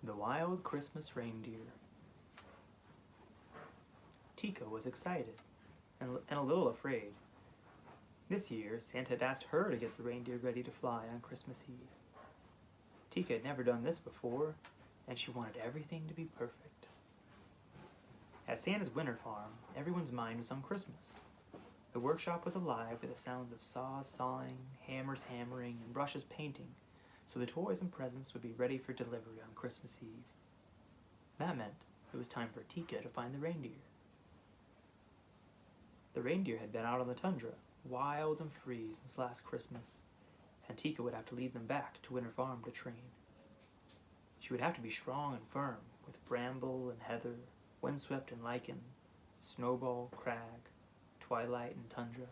The Wild Christmas Reindeer. Tika was excited and a little afraid. This year, Santa had asked her to get the reindeer ready to fly on Christmas Eve. Tika had never done this before, and she wanted everything to be perfect. At Santa's winter farm, everyone's mind was on Christmas. The workshop was alive with the sounds of saws sawing, hammers hammering, and brushes painting, so the toys and presents would be ready for delivery on Christmas Eve. That meant it was time for Tika to find the reindeer. The reindeer had been out on the tundra, wild and free since last Christmas, and Tika would have to lead them back to Winter Farm to train. She would have to be strong and firm, with Bramble and Heather, Windswept and Lichen, Snowball, Crag, Twilight and Tundra.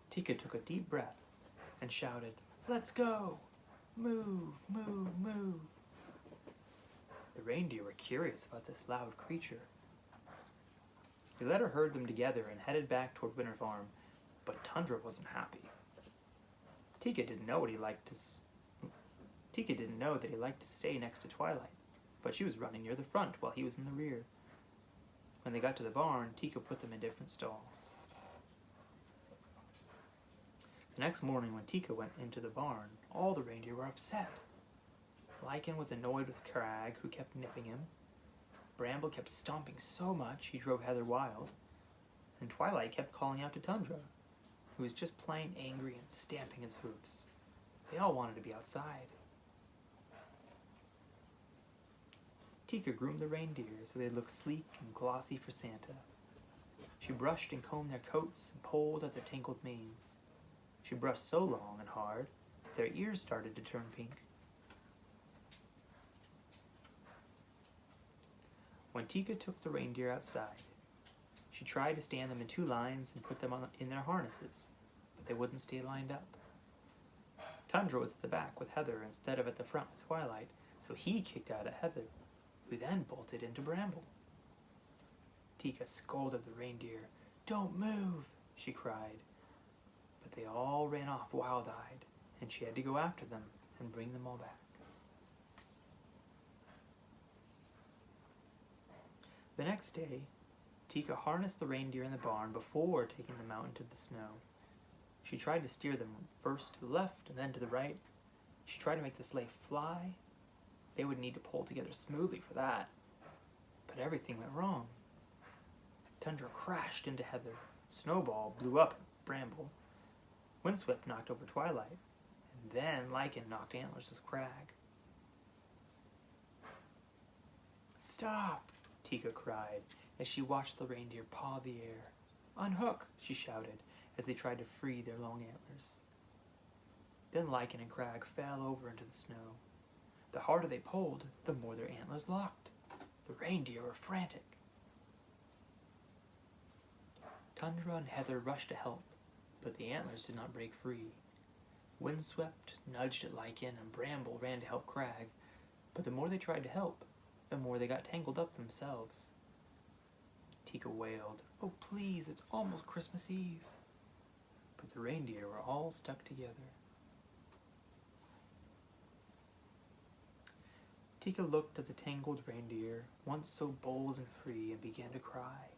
Tika took a deep breath and shouted, "Let's go! Move, move, move!" The reindeer were curious about this loud creature. They let her herd them together and headed back toward Winter Farm, but Tundra wasn't happy. Tika didn't know that he liked to stay next to Twilight, but she was running near the front while he was in the rear. When they got to the barn, Tika put them in different stalls. The next morning when Tika went into the barn, all the reindeer were upset. Lichen was annoyed with Crag, who kept nipping him. Bramble kept stomping so much he drove Heather wild, and Twilight kept calling out to Tundra, who was just plain angry and stamping his hoofs. They all wanted to be outside. Tika groomed the reindeer so they'd look sleek and glossy for Santa. She brushed and combed their coats and pulled at their tangled manes. She brushed so long and hard that their ears started to turn pink. When Tika took the reindeer outside, she tried to stand them in two lines and put them in their harnesses, but they wouldn't stay lined up. Tundra was at the back with Heather instead of at the front with Twilight, so he kicked out at Heather, who then bolted into Bramble. Tika scolded the reindeer. "Don't move," she cried, but they all ran off wild-eyed, and she had to go after them and bring them all back. The next day, Tika harnessed the reindeer in the barn before taking them out into the snow. She tried to steer them first to the left and then to the right. She tried to make the sleigh fly. They would need to pull together smoothly for that. But everything went wrong. Tundra crashed into Heather. Snowball blew up at Bramble. Windswept knocked over Twilight. And then Lichen knocked Antlers with Crag. "Stop!" Tika cried as she watched the reindeer paw the air. "Unhook!" she shouted as they tried to free their long antlers. Then Lichen and Crag fell over into the snow. The harder they pulled, the more their antlers locked. The reindeer were frantic. Tundra and Heather rushed to help, but the antlers did not break free. Windswept nudged at Lichen and Bramble ran to help Crag, but the more they tried to help, the more they got tangled up themselves. Tika wailed, "Oh please, it's almost Christmas Eve." But the reindeer were all stuck together. Tika looked at the tangled reindeer, once so bold and free, and began to cry.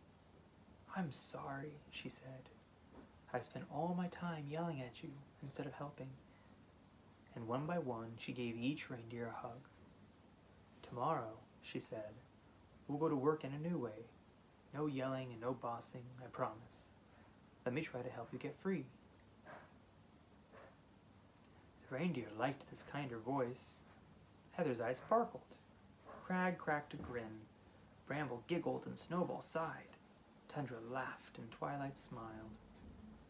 "I'm sorry," she said. "I spent all my time yelling at you instead of helping." And one by one, she gave each reindeer a hug. "Tomorrow," she said, "we'll go to work in a new way. No yelling and no bossing, I promise. Let me try to help you get free." The reindeer liked this kinder voice. Heather's eyes sparkled. Crag cracked a grin. Bramble giggled and Snowball sighed. Tundra laughed and Twilight smiled.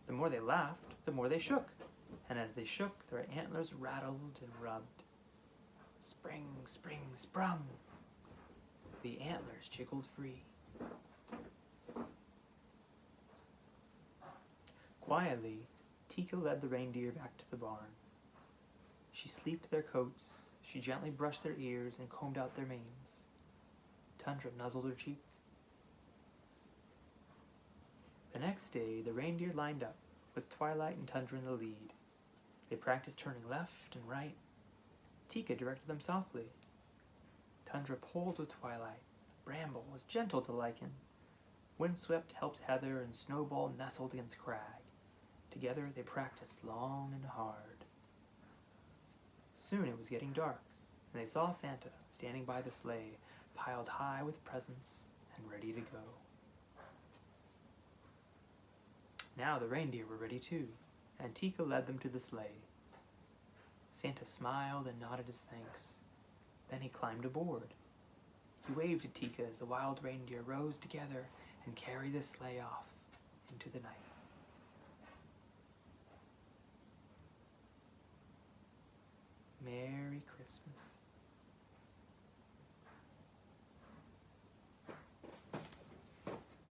The more they laughed, the more they shook, and as they shook, their antlers rattled and rubbed. Spring, spring, sprung! The antlers jiggled free. Quietly, Tika led the reindeer back to the barn. She sleeked their coats, she gently brushed their ears and combed out their manes. Tundra nuzzled her cheek. The next day, the reindeer lined up, with Twilight and Tundra in the lead. They practiced turning left and right. Tika directed them softly. Tundra pulled with twilight. Bramble was gentle to Lichen. Windswept helped Heather, and Snowball nestled against Crag. Together they practiced long and hard. Soon it was getting dark, and they saw Santa standing by the sleigh, piled high with presents and ready to go. Now the reindeer were ready too, and Tika led them to the sleigh. Santa smiled and nodded his thanks. Then he climbed aboard. He waved to Tika as the wild reindeer rose together and carried the sleigh off into the night. Merry Christmas.